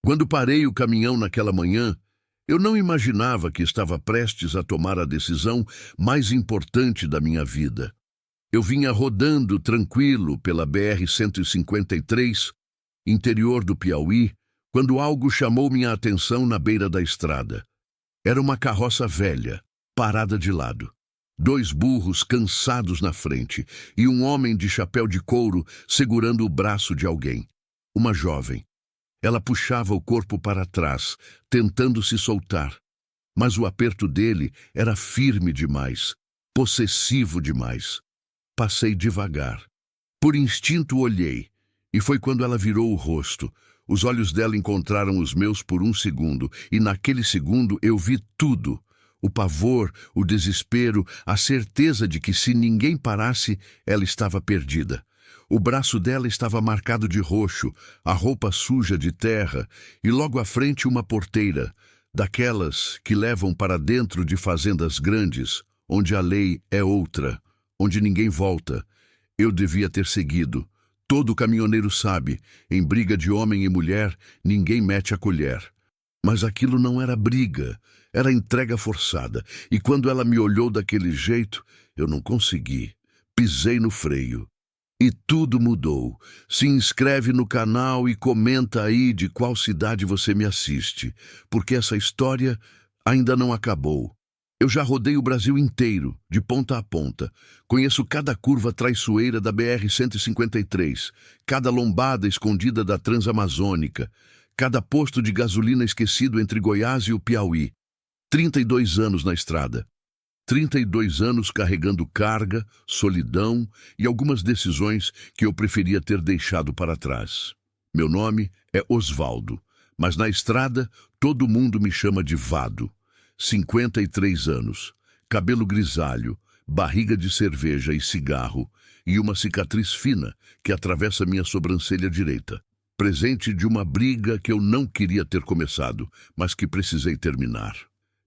Quando parei o caminhão naquela manhã, eu não imaginava que estava prestes a tomar a decisão mais importante da minha vida. Eu vinha rodando tranquilo pela BR-153, interior do Piauí, quando algo chamou minha atenção na beira da estrada. Era uma carroça velha, parada de lado. 2 burros cansados na frente e um homem de chapéu de couro segurando o braço de alguém. Uma jovem. Ela puxava o corpo para trás, tentando se soltar. Mas o aperto dele era firme demais, possessivo demais. Passei devagar. Por instinto olhei, e foi quando ela virou o rosto. Os olhos dela encontraram os meus por um segundo, e naquele segundo eu vi tudo. O pavor, o desespero, a certeza de que se ninguém parasse, ela estava perdida. O braço dela estava marcado de roxo, a roupa suja de terra, e logo à frente uma porteira, daquelas que levam para dentro de fazendas grandes, onde a lei é outra, onde ninguém volta. Eu devia ter seguido. Todo caminhoneiro sabe, em briga de homem e mulher, ninguém mete a colher. Mas aquilo não era briga, era entrega forçada, e quando ela me olhou daquele jeito, eu não consegui. Pisei no freio. E tudo mudou. Se inscreve no canal e comenta aí de qual cidade você me assiste, porque essa história ainda não acabou. Eu já rodei o Brasil inteiro, de ponta a ponta. Conheço cada curva traiçoeira da BR-153, cada lombada escondida da Transamazônica, cada posto de gasolina esquecido entre Goiás e o Piauí. 32 anos na estrada. 32 anos carregando carga, solidão e algumas decisões que eu preferia ter deixado para trás. Meu nome é Osvaldo, mas na estrada todo mundo me chama de Vado. 53 anos, cabelo grisalho, barriga de cerveja e cigarro e uma cicatriz fina que atravessa minha sobrancelha direita. Presente de uma briga que eu não queria ter começado, mas que precisei terminar.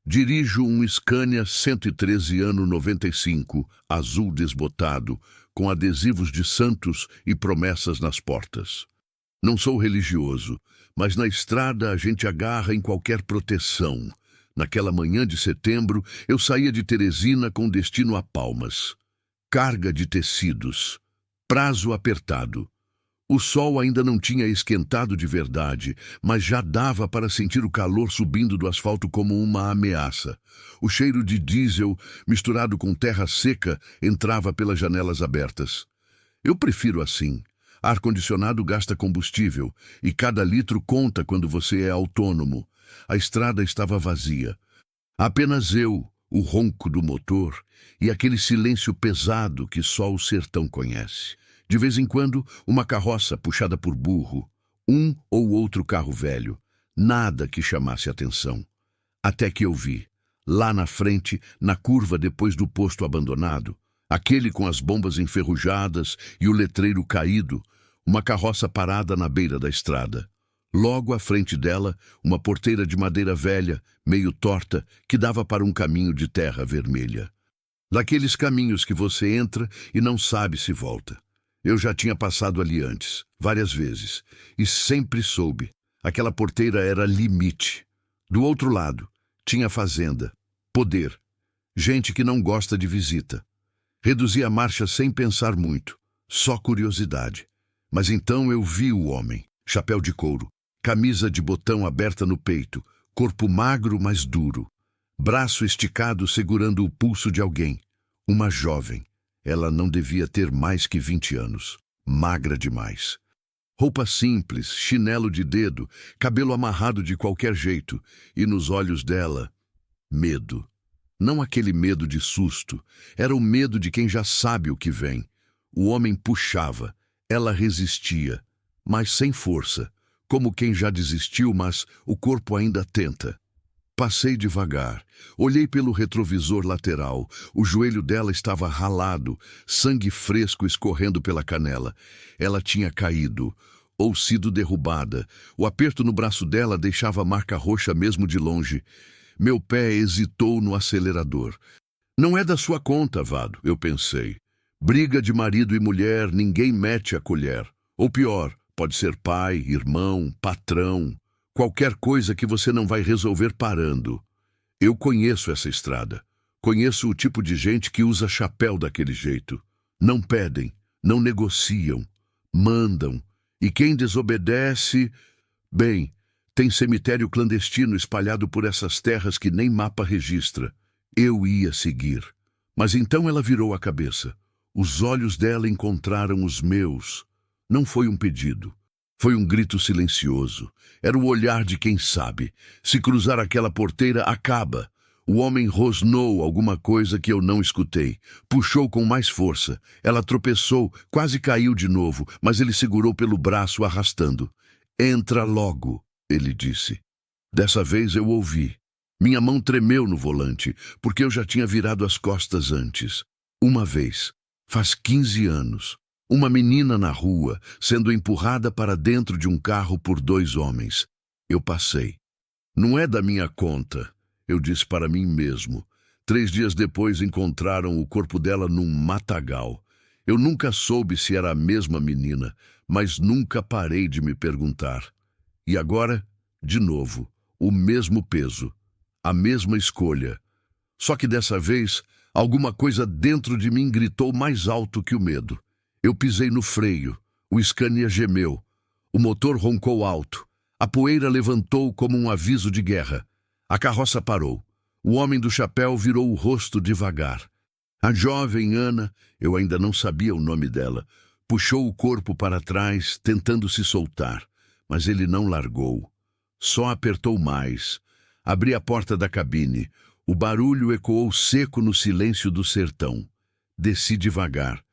Dirijo um Scania 113 ano 95, azul desbotado, com adesivos de santos e promessas nas portas. Não sou religioso, mas na estrada a gente agarra em qualquer proteção. Naquela manhã de setembro, eu saía de Teresina com destino a Palmas. Carga de tecidos. Prazo apertado. O sol ainda não tinha esquentado de verdade, mas já dava para sentir o calor subindo do asfalto como uma ameaça. O cheiro de diesel, misturado com terra seca, entrava pelas janelas abertas. Eu prefiro assim. Ar-condicionado gasta combustível, e cada litro conta quando você é autônomo. A estrada estava vazia. Apenas eu, o ronco do motor e aquele silêncio pesado que só o sertão conhece. De vez em quando, uma carroça puxada por burro, um ou outro carro velho, nada que chamasse atenção. Até que eu vi, lá na frente, na curva depois do posto abandonado, aquele com as bombas enferrujadas e o letreiro caído, uma carroça parada na beira da estrada. Logo à frente dela, uma porteira de madeira velha, meio torta, que dava para um caminho de terra vermelha. Daqueles caminhos que você entra e não sabe se volta. Eu já tinha passado ali antes, várias vezes, e sempre soube. Aquela porteira era limite. Do outro lado, tinha fazenda, poder, gente que não gosta de visita. Reduzi a marcha sem pensar muito, só curiosidade. Mas então eu vi o homem, chapéu de couro, camisa de botão aberta no peito, corpo magro mas duro, braço esticado segurando o pulso de alguém. Uma jovem. Ela não devia ter mais que 20 anos, magra demais. Roupa simples, chinelo de dedo, cabelo amarrado de qualquer jeito, e nos olhos dela, medo. Não aquele medo de susto, era o medo de quem já sabe o que vem. O homem puxava, ela resistia, mas sem força, como quem já desistiu, mas o corpo ainda tenta. Passei devagar, olhei pelo retrovisor lateral, o joelho dela estava ralado, sangue fresco escorrendo pela canela. Ela tinha caído, ou sido derrubada. O aperto no braço dela deixava a marca roxa mesmo de longe. Meu pé hesitou no acelerador. Não é da sua conta, Vado, eu pensei. Briga de marido e mulher, ninguém mete a colher. Ou pior, pode ser pai, irmão, patrão. Qualquer coisa que você não vai resolver parando. Eu conheço essa estrada. Conheço o tipo de gente que usa chapéu daquele jeito. Não pedem, não negociam, mandam. E quem desobedece... Bem, tem cemitério clandestino espalhado por essas terras que nem mapa registra. Eu ia seguir. Mas então ela virou a cabeça. Os olhos dela encontraram os meus. Não foi um pedido. Foi um grito silencioso. Era o olhar de quem sabe. Se cruzar aquela porteira, acaba. O homem rosnou alguma coisa que eu não escutei. Puxou com mais força. Ela tropeçou, quase caiu de novo, mas ele segurou pelo braço, arrastando. Entra logo, ele disse. Dessa vez eu ouvi. Minha mão tremeu no volante, porque eu já tinha virado as costas antes. Uma vez, faz 15 anos. Uma menina na rua, sendo empurrada para dentro de um carro por 2 homens. Eu passei. Não é da minha conta, eu disse para mim mesmo. 3 dias depois encontraram o corpo dela num matagal. Eu nunca soube se era a mesma menina, mas nunca parei de me perguntar. E agora, de novo, o mesmo peso, a mesma escolha. Só que dessa vez, alguma coisa dentro de mim gritou mais alto que o medo. Eu pisei no freio, o Scania gemeu, o motor roncou alto, a poeira levantou como um aviso de guerra. A carroça parou, o homem do chapéu virou o rosto devagar. A jovem Ana, eu ainda não sabia o nome dela, puxou o corpo para trás, tentando se soltar, mas ele não largou. Só apertou mais. Abri a porta da cabine, o barulho ecoou seco no silêncio do sertão. Desci devagar.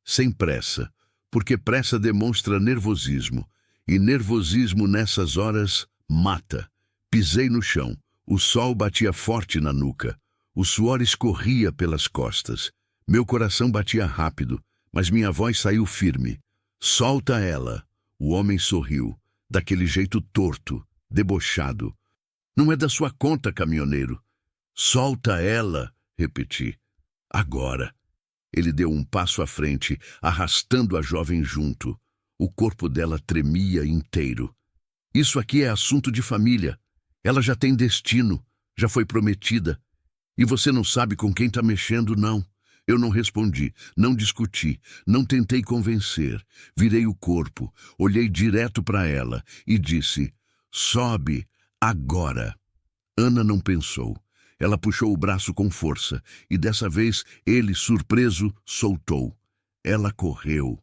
Sem pressa, porque pressa demonstra nervosismo, e nervosismo nessas horas mata. Pisei no chão, o sol batia forte na nuca, o suor escorria pelas costas. Meu coração batia rápido, mas minha voz saiu firme. Solta ela! O homem sorriu, daquele jeito torto, debochado. Não é da sua conta, caminhoneiro. Solta ela, repeti. Agora. Ele deu um passo à frente, arrastando a jovem junto. O corpo dela tremia inteiro. Isso aqui é assunto de família. Ela já tem destino, já foi prometida. E você não sabe com quem está mexendo, não. Eu não respondi, não discuti, não tentei convencer. Virei o corpo, olhei direto para ela e disse, sobe, agora. Ana não pensou. Ela puxou o braço com força, e dessa vez ele, surpreso, soltou. Ela correu.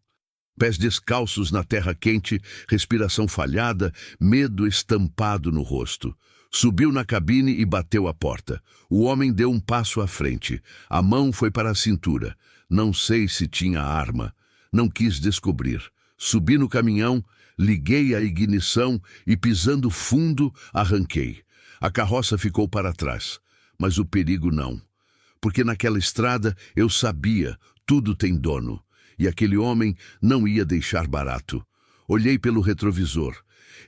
Pés descalços na terra quente, respiração falhada, medo estampado no rosto. Subiu na cabine e bateu a porta. O homem deu um passo à frente. A mão foi para a cintura. Não sei se tinha arma. Não quis descobrir. Subi no caminhão, liguei a ignição e, pisando fundo, arranquei. A carroça ficou para trás. Mas o perigo não. Porque naquela estrada eu sabia, tudo tem dono. E aquele homem não ia deixar barato. Olhei pelo retrovisor.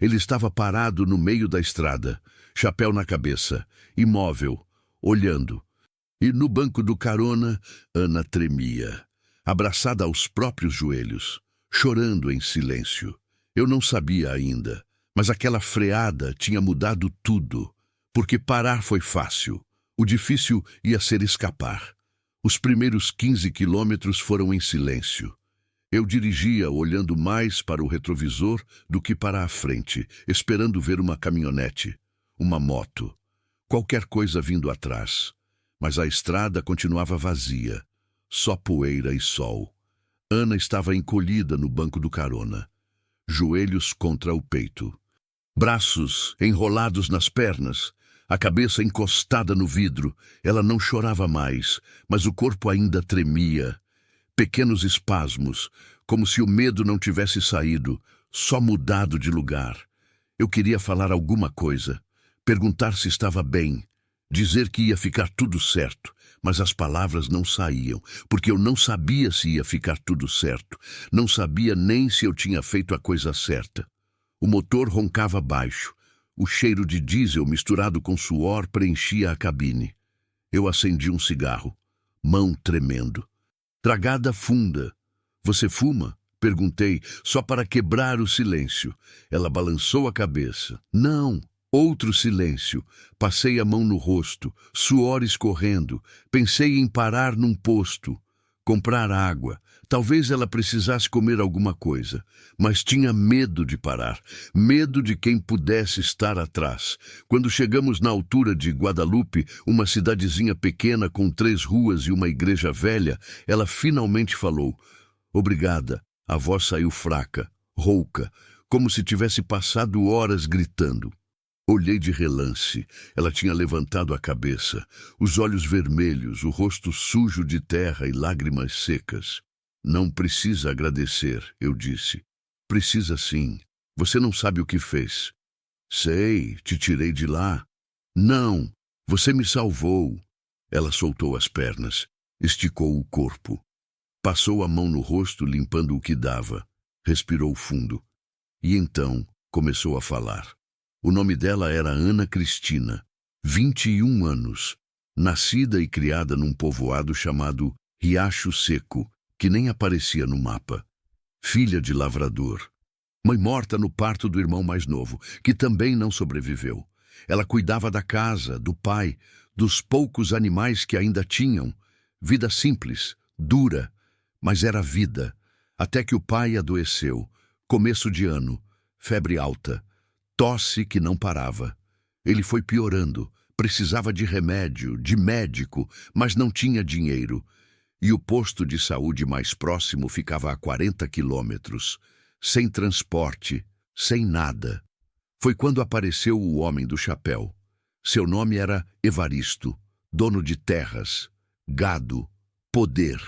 Ele estava parado no meio da estrada, chapéu na cabeça, imóvel, olhando. E no banco do carona, Ana tremia, abraçada aos próprios joelhos, chorando em silêncio. Eu não sabia ainda, mas aquela freada tinha mudado tudo, porque parar foi fácil. O difícil ia ser escapar. Os primeiros 15 quilômetros foram em silêncio. Eu dirigia olhando mais para o retrovisor do que para a frente, esperando ver uma caminhonete, uma moto, qualquer coisa vindo atrás. Mas a estrada continuava vazia, só poeira e sol. Ana estava encolhida no banco do carona, joelhos contra o peito, braços enrolados nas pernas, a cabeça encostada no vidro. Ela não chorava mais, mas o corpo ainda tremia. Pequenos espasmos, como se o medo não tivesse saído, só mudado de lugar. Eu queria falar alguma coisa, perguntar se estava bem, dizer que ia ficar tudo certo, mas as palavras não saíam, porque eu não sabia se ia ficar tudo certo, não sabia nem se eu tinha feito a coisa certa. O motor roncava baixo. O cheiro de diesel misturado com suor preenchia a cabine. Eu acendi um cigarro, mão tremendo. Tragada funda. Você fuma? Perguntei, só para quebrar o silêncio. Ela balançou a cabeça. Não. Outro silêncio. Passei a mão no rosto, suor escorrendo. Pensei em parar num posto, comprar água. Talvez ela precisasse comer alguma coisa, mas tinha medo de parar, medo de quem pudesse estar atrás. Quando chegamos na altura de Guadalupe, uma cidadezinha pequena com 3 ruas e uma igreja velha, ela finalmente falou: "Obrigada." A voz saiu fraca, rouca, como se tivesse passado horas gritando. Olhei de relance. Ela tinha levantado a cabeça, os olhos vermelhos, o rosto sujo de terra e lágrimas secas. "Não precisa agradecer", eu disse. "Precisa sim. Você não sabe o que fez." "Sei, te tirei de lá." "Não, você me salvou." Ela soltou as pernas, esticou o corpo. Passou a mão no rosto, limpando o que dava. Respirou fundo. E então começou a falar. O nome dela era Ana Cristina, 21 anos, nascida e criada num povoado chamado Riacho Seco, que nem aparecia no mapa. Filha de lavrador. Mãe morta no parto do irmão mais novo, que também não sobreviveu. Ela cuidava da casa, do pai, dos poucos animais que ainda tinham. Vida simples, dura, mas era vida. Até que o pai adoeceu. Começo de ano, febre alta. Tosse que não parava. Ele foi piorando. Precisava de remédio, de médico, mas não tinha dinheiro. E o posto de saúde mais próximo ficava a 40 quilômetros. Sem transporte, sem nada. Foi quando apareceu o homem do chapéu. Seu nome era Evaristo, dono de terras, gado, poder.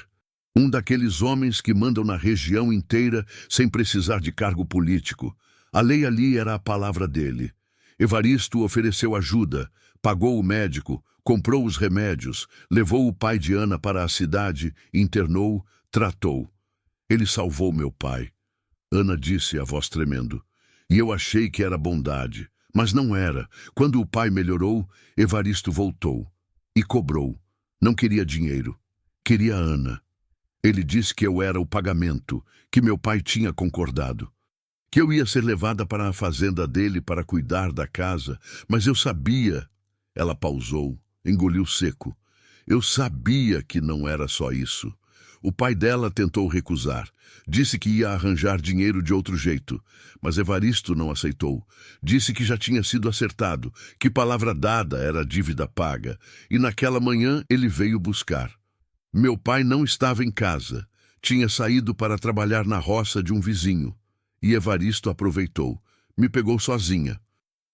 Um daqueles homens que mandam na região inteira sem precisar de cargo político. A lei ali era a palavra dele. Evaristo ofereceu ajuda, pagou o médico, comprou os remédios, levou o pai de Ana para a cidade, internou, tratou. Ele salvou meu pai. Ana disse, a voz tremendo. E eu achei que era bondade, mas não era. Quando o pai melhorou, Evaristo voltou. E cobrou. Não queria dinheiro. Queria Ana. Ele disse que eu era o pagamento, que meu pai tinha concordado. Que eu ia ser levada para a fazenda dele para cuidar da casa, mas eu sabia. Ela pausou, engoliu seco. Eu sabia que não era só isso. O pai dela tentou recusar. Disse que ia arranjar dinheiro de outro jeito, mas Evaristo não aceitou. Disse que já tinha sido acertado, que palavra dada era dívida paga, e naquela manhã ele veio buscar. Meu pai não estava em casa. Tinha saído para trabalhar na roça de um vizinho. E Evaristo aproveitou. Me pegou sozinha.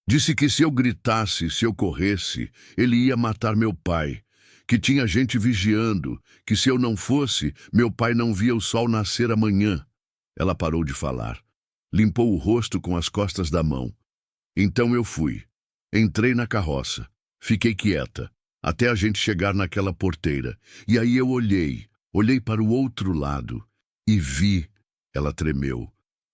Disse que se eu gritasse, se eu corresse, ele ia matar meu pai. Que tinha gente vigiando, que se eu não fosse, meu pai não via o sol nascer amanhã. Ela parou de falar. Limpou o rosto com as costas da mão. Então eu fui. Entrei na carroça. Fiquei quieta, até a gente chegar naquela porteira. E aí eu olhei para o outro lado. E vi. Ela tremeu.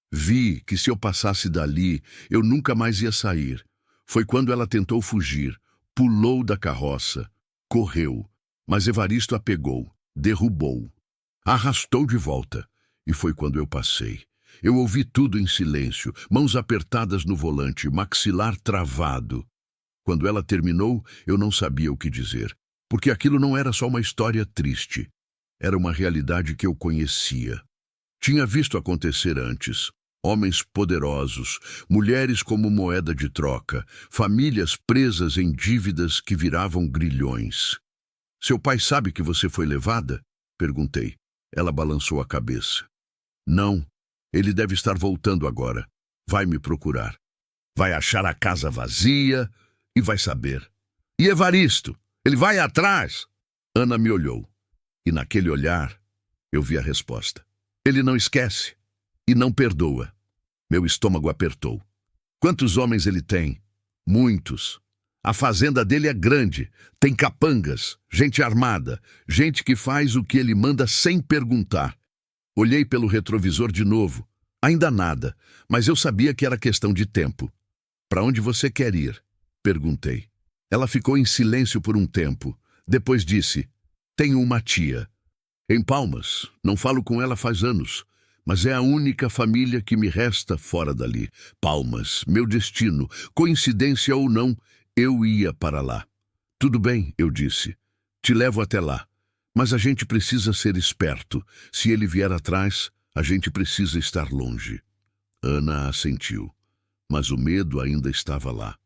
Vi que se eu passasse dali, eu nunca mais ia sair. Foi quando ela tentou fugir, pulou da carroça, correu, mas Evaristo a pegou, derrubou, arrastou de volta. E foi quando eu passei. Eu ouvi tudo em silêncio, mãos apertadas no volante, maxilar travado. Quando ela terminou, eu não sabia o que dizer, porque aquilo não era só uma história triste. Era uma realidade que eu conhecia. Tinha visto acontecer antes. Homens poderosos, mulheres como moeda de troca, famílias presas em dívidas que viravam grilhões. "Seu pai sabe que você foi levada?" Perguntei. Ela balançou a cabeça. "Não, ele deve estar voltando agora. Vai me procurar. Vai achar a casa vazia e vai saber. E Evaristo? Ele vai atrás?" Ana me olhou. E naquele olhar, eu vi a resposta. Ele não esquece e não perdoa. Meu estômago apertou. Quantos homens ele tem? Muitos. A fazenda dele é grande, tem capangas, gente armada, gente que faz o que ele manda sem perguntar. Olhei pelo retrovisor de novo. Ainda nada, mas eu sabia que era questão de tempo. "Para onde você quer ir?" Perguntei. Ela ficou em silêncio por um tempo. Depois disse, "Tenho uma tia. Em Palmas, não falo com ela faz anos. Mas é a única família que me resta fora dali. Palmas, meu destino. Coincidência ou não, eu ia para lá. Tudo bem, eu disse. Te levo até lá. Mas a gente precisa ser esperto. Se ele vier atrás, a gente precisa estar longe. Ana assentiu. Mas o medo ainda estava lá.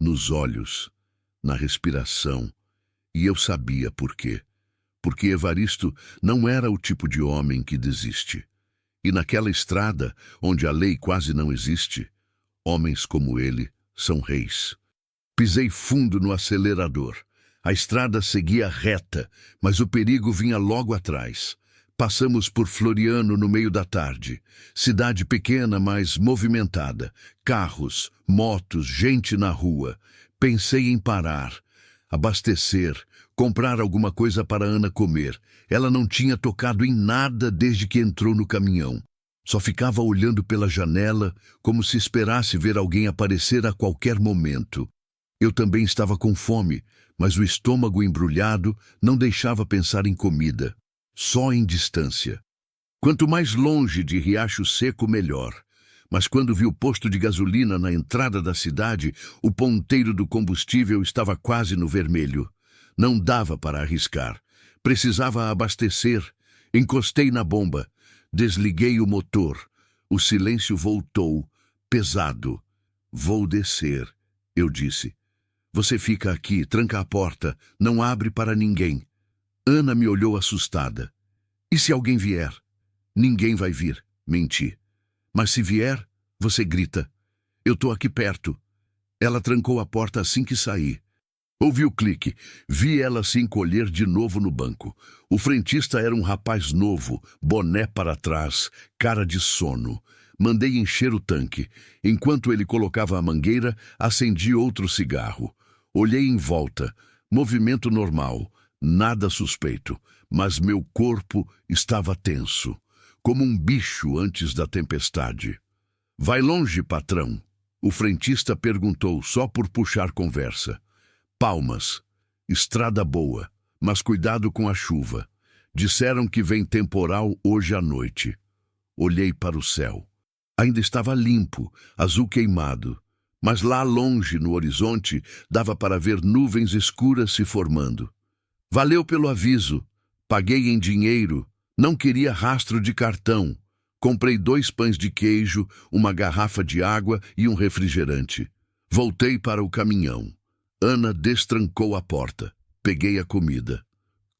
Nos olhos, na respiração. E eu sabia por quê. Porque Evaristo não era o tipo de homem que desiste. E naquela estrada, onde a lei quase não existe, homens como ele são reis. Pisei fundo no acelerador. A estrada seguia reta, mas o perigo vinha logo atrás. Passamos por Floriano no meio da tarde. Cidade pequena, mas movimentada. Carros, motos, gente na rua. Pensei em parar, abastecer, comprar alguma coisa para Ana comer. Ela não tinha tocado em nada desde que entrou no caminhão. Só ficava olhando pela janela, como se esperasse ver alguém aparecer a qualquer momento. Eu também estava com fome, mas o estômago embrulhado não deixava pensar em comida, só em distância. Quanto mais longe de Riacho Seco, melhor. Mas quando vi o posto de gasolina na entrada da cidade, o ponteiro do combustível estava quase no vermelho. Não dava para arriscar. Precisava abastecer. Encostei na bomba. Desliguei o motor. O silêncio voltou, pesado. Vou descer, eu disse. Você fica aqui, tranca a porta, não abre para ninguém. Ana me olhou assustada. E se alguém vier? Ninguém vai vir, menti. Mas se vier, você grita. Eu tô aqui perto. Ela trancou a porta assim que saí. Ouvi o clique. Vi ela se encolher de novo no banco. O frentista era um rapaz novo, boné para trás, cara de sono. Mandei encher o tanque. Enquanto ele colocava a mangueira, acendi outro cigarro. Olhei em volta. Movimento normal. Nada suspeito. Mas meu corpo estava tenso. Como um bicho antes da tempestade. Vai longe, patrão? O frentista perguntou só por puxar conversa. Palmas. Estrada boa, mas cuidado com a chuva. Disseram que vem temporal hoje à noite. Olhei para o céu. Ainda estava limpo, azul queimado. Mas lá longe, no horizonte, dava para ver nuvens escuras se formando. Valeu pelo aviso. Paguei em dinheiro. Não queria rastro de cartão. Comprei 2 pães de queijo, uma garrafa de água e um refrigerante. Voltei para o caminhão. Ana destrancou a porta. Peguei a comida.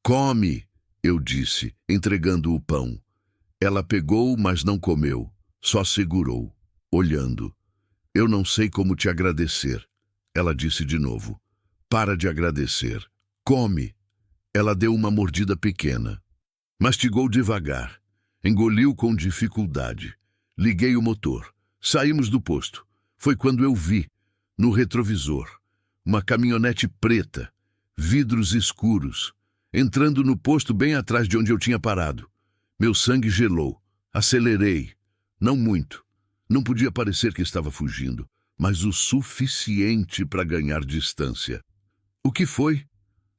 Come, eu disse, entregando o pão. Ela pegou, mas não comeu. Só segurou, olhando. Eu não sei como te agradecer. Ela disse de novo. Para de agradecer. Come. Ela deu uma mordida pequena. Mastigou devagar. Engoliu com dificuldade. Liguei o motor. Saímos do posto. Foi quando eu vi, no retrovisor, uma caminhonete preta, vidros escuros, entrando no posto bem atrás de onde eu tinha parado. Meu sangue gelou. Acelerei. Não muito. Não podia parecer que estava fugindo, mas o suficiente para ganhar distância. O que foi?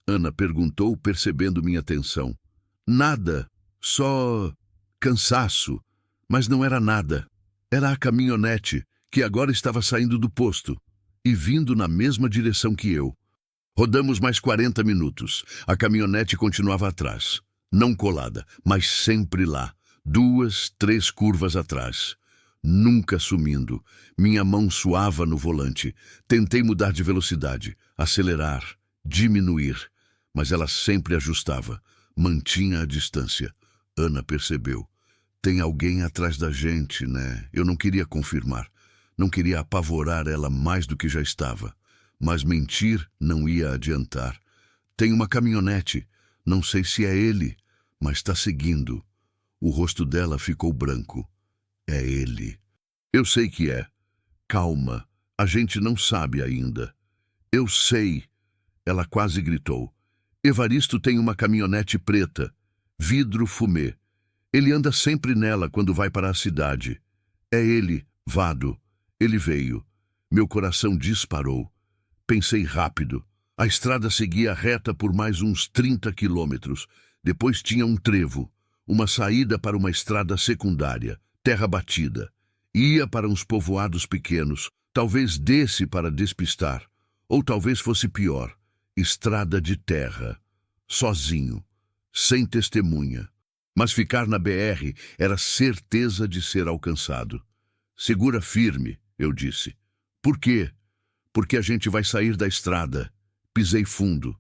Ana perguntou, percebendo minha tensão. Nada. Só cansaço. Mas não era nada. Era a caminhonete, que agora estava saindo do posto e vindo na mesma direção que eu. Rodamos mais 40 minutos. A caminhonete continuava atrás. Não colada, mas sempre lá. 2, 3 curvas atrás. Nunca sumindo. Minha mão suava no volante. Tentei mudar de velocidade, acelerar, diminuir. Mas ela sempre ajustava. Mantinha a distância. Ana percebeu. Tem alguém atrás da gente, né? Eu não queria confirmar. Não queria apavorar ela mais do que já estava. Mas mentir não ia adiantar. Tem uma caminhonete. Não sei se é ele, mas está seguindo. O rosto dela ficou branco. É ele. Eu sei que é. Calma. A gente não sabe ainda. Eu sei. Ela quase gritou. Evaristo tem uma caminhonete preta. Vidro fumê. Ele anda sempre nela quando vai para a cidade. É ele, Vado. Ele veio. Meu coração disparou. Pensei rápido. A estrada seguia reta por mais uns 30 quilômetros. Depois tinha um trevo. Uma saída para uma estrada secundária. terra batida. Ia para uns povoados pequenos, talvez desse para despistar, ou talvez fosse pior, estrada de terra, sozinho, sem testemunha. Mas ficar na BR era certeza de ser alcançado. Segura firme, eu disse. Por quê? Porque a gente vai sair da estrada. Pisei fundo.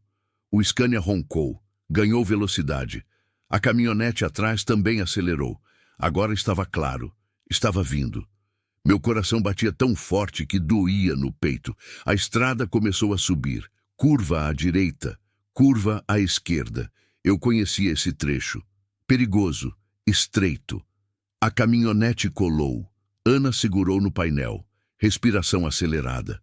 O Scania roncou, ganhou velocidade. A caminhonete atrás também acelerou. Agora estava claro, estava vindo. Meu coração batia tão forte que doía no peito. A estrada começou a subir, curva à direita, curva à esquerda. Eu conhecia esse trecho. Perigoso, estreito. A caminhonete colou. Ana segurou no painel. Respiração acelerada.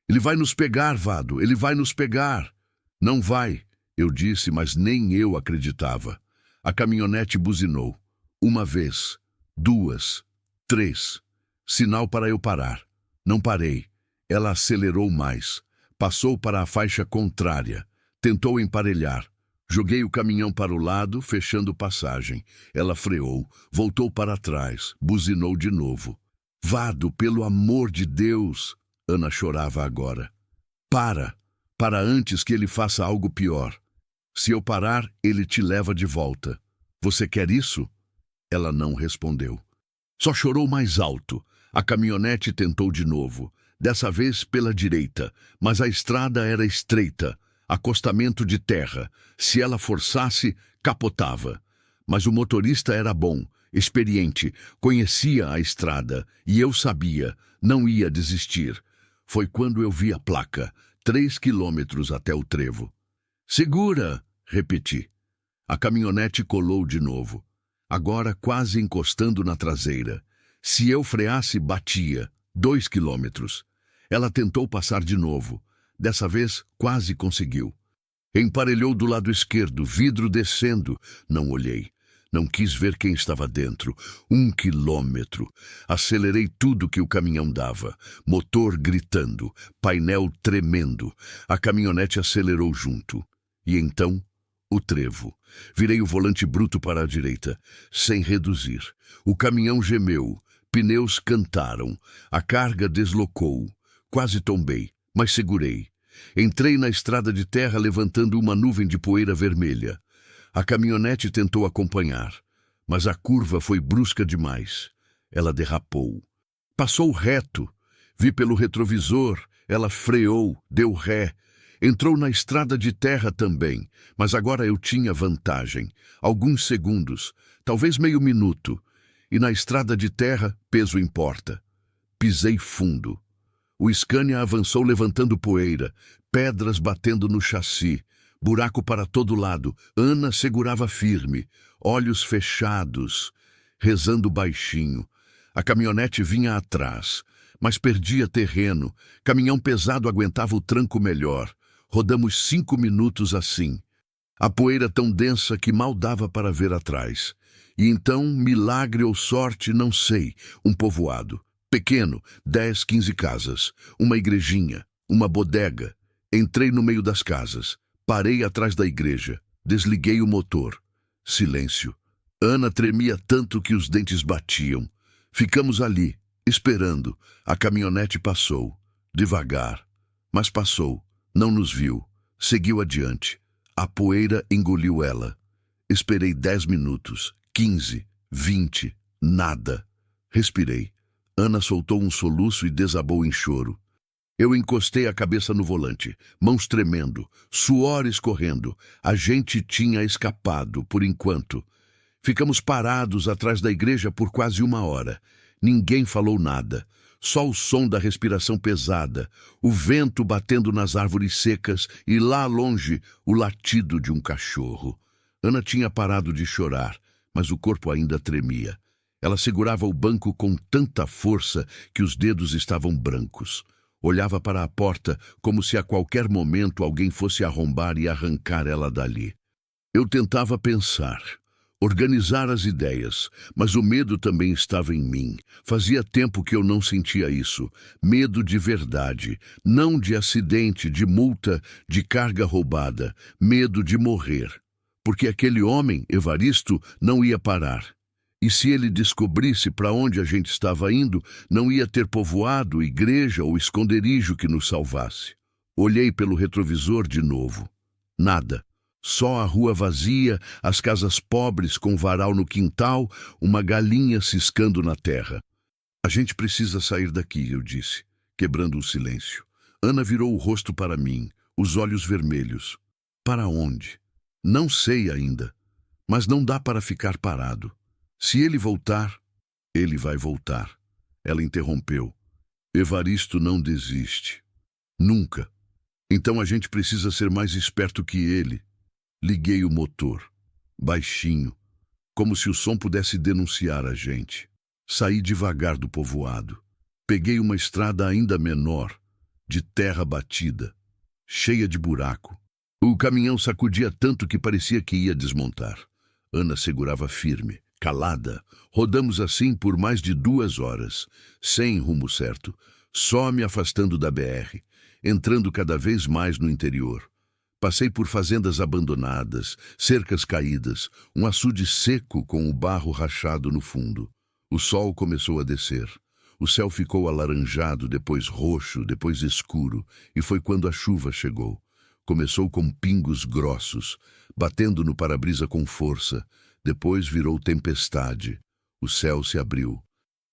Ele vai nos pegar, Vado, ele vai nos pegar. Não vai, eu disse, mas nem eu acreditava. A caminhonete buzinou. Uma vez, duas, três. Sinal para eu parar. Não parei. Ela acelerou mais. Passou para a faixa contrária. Tentou emparelhar. Joguei o caminhão para o lado, fechando passagem. Ela freou, voltou para trás, buzinou de novo. Vado, pelo amor de Deus! Ana chorava agora. Para antes que ele faça algo pior. Se eu parar, ele te leva de volta. Você quer isso? Ela não respondeu. Só chorou mais alto. A caminhonete tentou de novo, dessa vez pela direita, mas a estrada era estreita, acostamento de terra. Se ela forçasse, capotava. Mas o motorista era bom, experiente, conhecia a estrada, e eu sabia, não ia desistir. Foi quando eu vi a placa, 3 quilômetros até o trevo. Segura, repeti. A caminhonete colou de novo, agora quase encostando na traseira. Se eu freasse, batia. 2 quilômetros. Ela tentou passar de novo. Dessa vez, quase conseguiu. Emparelhou do lado esquerdo, vidro descendo. Não olhei. Não quis ver quem estava dentro. 1 quilômetro. Acelerei tudo que o caminhão dava. Motor gritando, painel tremendo. A caminhonete acelerou junto. E então, o trevo. Virei o volante bruto para a direita, sem reduzir. O caminhão gemeu. Pneus cantaram. A carga deslocou. Quase tombei, mas segurei. Entrei na estrada de terra levantando uma nuvem de poeira vermelha. A caminhonete tentou acompanhar, mas a curva foi brusca demais. Ela derrapou. Passou reto. Vi pelo retrovisor. Ela freou, deu ré. Entrou na estrada de terra também, mas agora eu tinha vantagem. Alguns segundos, talvez meio minuto. E na estrada de terra, peso importa. Pisei fundo. O Scania avançou levantando poeira, pedras batendo no chassi, buraco para todo lado. Ana segurava firme, olhos fechados, rezando baixinho. A caminhonete vinha atrás, mas perdia terreno. Caminhão pesado aguentava o tranco melhor. Rodamos 5 minutos assim. A poeira tão densa que mal dava para ver atrás. E então, milagre ou sorte, não sei, um povoado. Pequeno, 10, 15 casas. Uma igrejinha, uma bodega. Entrei no meio das casas. Parei atrás da igreja. Desliguei o motor. Silêncio. Ana tremia tanto que os dentes batiam. Ficamos ali, esperando. A caminhonete passou. Devagar. Mas passou. Não nos viu. Seguiu adiante. A poeira engoliu ela. Esperei 10 minutos. 15, 20, nada. Respirei. Ana soltou um soluço e desabou em choro. Eu encostei a cabeça no volante, mãos tremendo, suor escorrendo. A gente tinha escapado, por enquanto. Ficamos parados atrás da igreja por quase 1 hora. Ninguém falou nada. Só o som da respiração pesada, o vento batendo nas árvores secas e lá longe o latido de um cachorro. Ana tinha parado de chorar, mas o corpo ainda tremia. Ela segurava o banco com tanta força que os dedos estavam brancos. Olhava para a porta como se a qualquer momento alguém fosse arrombar e arrancar ela dali. Eu tentava pensar, organizar as ideias, mas o medo também estava em mim. Fazia tempo que eu não sentia isso. Medo de verdade, não de acidente, de multa, de carga roubada. Medo de morrer. Porque aquele homem, Evaristo, não ia parar. E se ele descobrisse para onde a gente estava indo, não ia ter povoado, igreja ou esconderijo que nos salvasse. Olhei pelo retrovisor de novo. Nada. Só a rua vazia, as casas pobres com varal no quintal, uma galinha ciscando na terra. A gente precisa sair daqui, eu disse, quebrando o silêncio. Ana virou o rosto para mim, os olhos vermelhos. Para onde? Não sei ainda, mas não dá para ficar parado. Se ele voltar, ele vai voltar. Ela interrompeu. Evaristo não desiste. Nunca. Então a gente precisa ser mais esperto que ele. Liguei o motor. Baixinho. Como se o som pudesse denunciar a gente. Saí devagar do povoado. Peguei uma estrada ainda menor, de terra batida, cheia de buraco. O caminhão sacudia tanto que parecia que ia desmontar. Ana segurava firme, calada. Rodamos assim por mais de 2 horas, sem rumo certo, só me afastando da BR, entrando cada vez mais no interior. Passei por fazendas abandonadas, cercas caídas, um açude seco com o barro rachado no fundo. O sol começou a descer. O céu ficou alaranjado, depois roxo, depois escuro, e foi quando a chuva chegou. Começou com pingos grossos, batendo no para-brisa com força. Depois virou tempestade. O céu se abriu.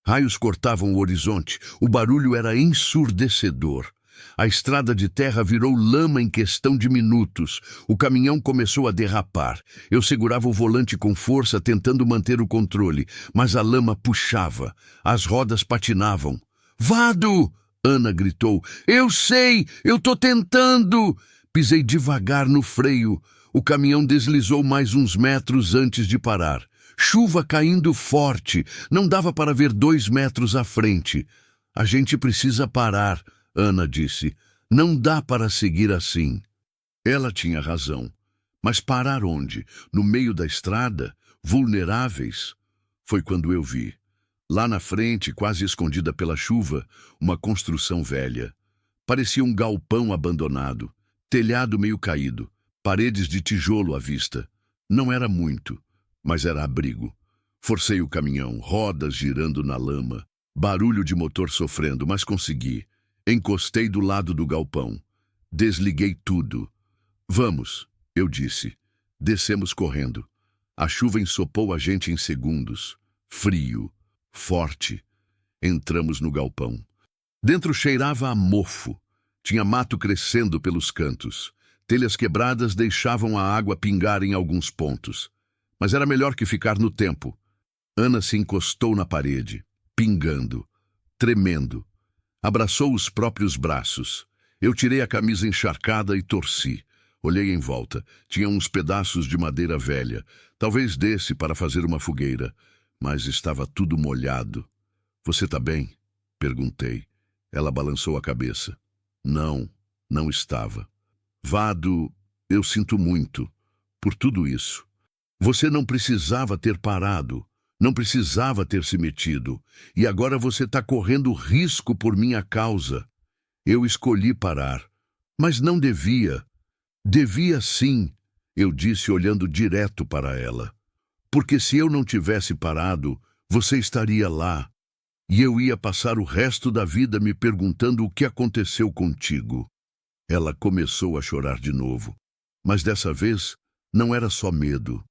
Raios cortavam o horizonte. O barulho era ensurdecedor. A estrada de terra virou lama em questão de minutos. O caminhão começou a derrapar. Eu segurava o volante com força, tentando manter o controle, mas a lama puxava. As rodas patinavam. "Vado!" Ana gritou. "Eu sei! Eu tô tentando!" Pisei devagar no freio. O caminhão deslizou mais uns metros antes de parar. Chuva caindo forte. Não dava para ver 2 metros à frente. "A gente precisa parar", Ana disse. "Não dá para seguir assim." Ela tinha razão. Mas parar onde? No meio da estrada? Vulneráveis? Foi quando eu vi. Lá na frente, quase escondida pela chuva, uma construção velha. Parecia um galpão abandonado. Telhado meio caído. Paredes de tijolo à vista. Não era muito, mas era abrigo. Forcei o caminhão, rodas girando na lama. Barulho de motor sofrendo, mas consegui. Encostei do lado do galpão. Desliguei tudo. "Vamos", eu disse. Descemos correndo. A chuva ensopou a gente em segundos. Frio, forte. Entramos no galpão. Dentro cheirava a mofo. Tinha mato crescendo pelos cantos. Telhas quebradas deixavam a água pingar em alguns pontos. Mas era melhor que ficar no tempo. Ana se encostou na parede, pingando, tremendo. Abraçou os próprios braços. Eu tirei a camisa encharcada e torci. Olhei em volta. Tinha uns pedaços de madeira velha. Talvez desse para fazer uma fogueira. Mas estava tudo molhado. "Você tá bem?" perguntei. Ela balançou a cabeça. Não, não estava. "Vado, eu sinto muito. Por tudo isso. Você não precisava ter parado. Não precisava ter se metido. E agora você está correndo risco por minha causa. Eu escolhi parar. Mas não devia. Devia sim", eu disse olhando direto para ela. "Porque se eu não tivesse parado, você estaria lá. E eu ia passar o resto da vida me perguntando o que aconteceu contigo." Ela começou a chorar de novo. Mas dessa vez, não era só medo.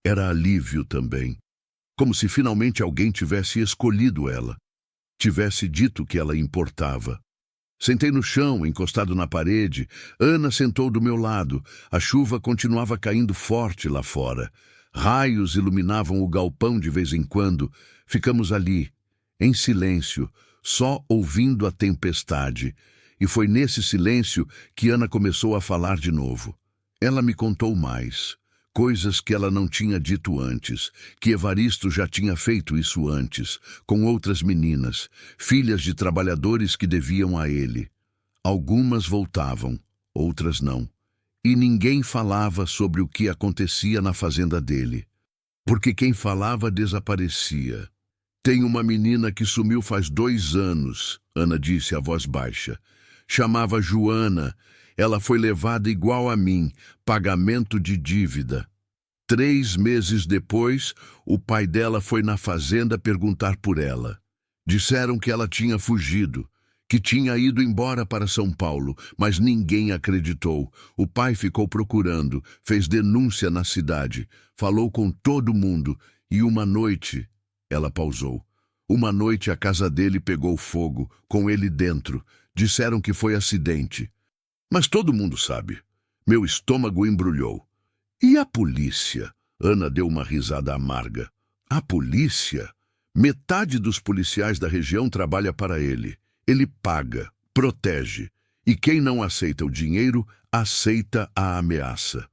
Era alívio também. Como se finalmente alguém tivesse escolhido ela. Tivesse dito que ela importava. Sentei no chão, encostado na parede. Ana sentou do meu lado. A chuva continuava caindo forte lá fora. Raios iluminavam o galpão de vez em quando. Ficamos ali, em silêncio, só ouvindo a tempestade. E foi nesse silêncio que Ana começou a falar de novo. Ela me contou mais. Coisas que ela não tinha dito antes, que Evaristo já tinha feito isso antes, com outras meninas, filhas de trabalhadores que deviam a ele. Algumas voltavam, outras não. E ninguém falava sobre o que acontecia na fazenda dele, porque quem falava desaparecia. "Tem uma menina que sumiu faz 2 anos", Ana disse a voz baixa. "Chamava Joana. Ela foi levada igual a mim, pagamento de dívida." 3 meses depois, o pai dela foi na fazenda perguntar por ela. Disseram que ela tinha fugido, que tinha ido embora para São Paulo, mas ninguém acreditou. O pai ficou procurando, fez denúncia na cidade, falou com todo mundo e uma noite, ela pausou. Uma noite a casa dele pegou fogo, com ele dentro. Disseram que foi acidente. Mas todo mundo sabe. Meu estômago embrulhou. E a polícia? Ana deu uma risada amarga. A polícia? Metade dos policiais da região trabalha para ele. Ele paga, protege. E quem não aceita o dinheiro, aceita a ameaça.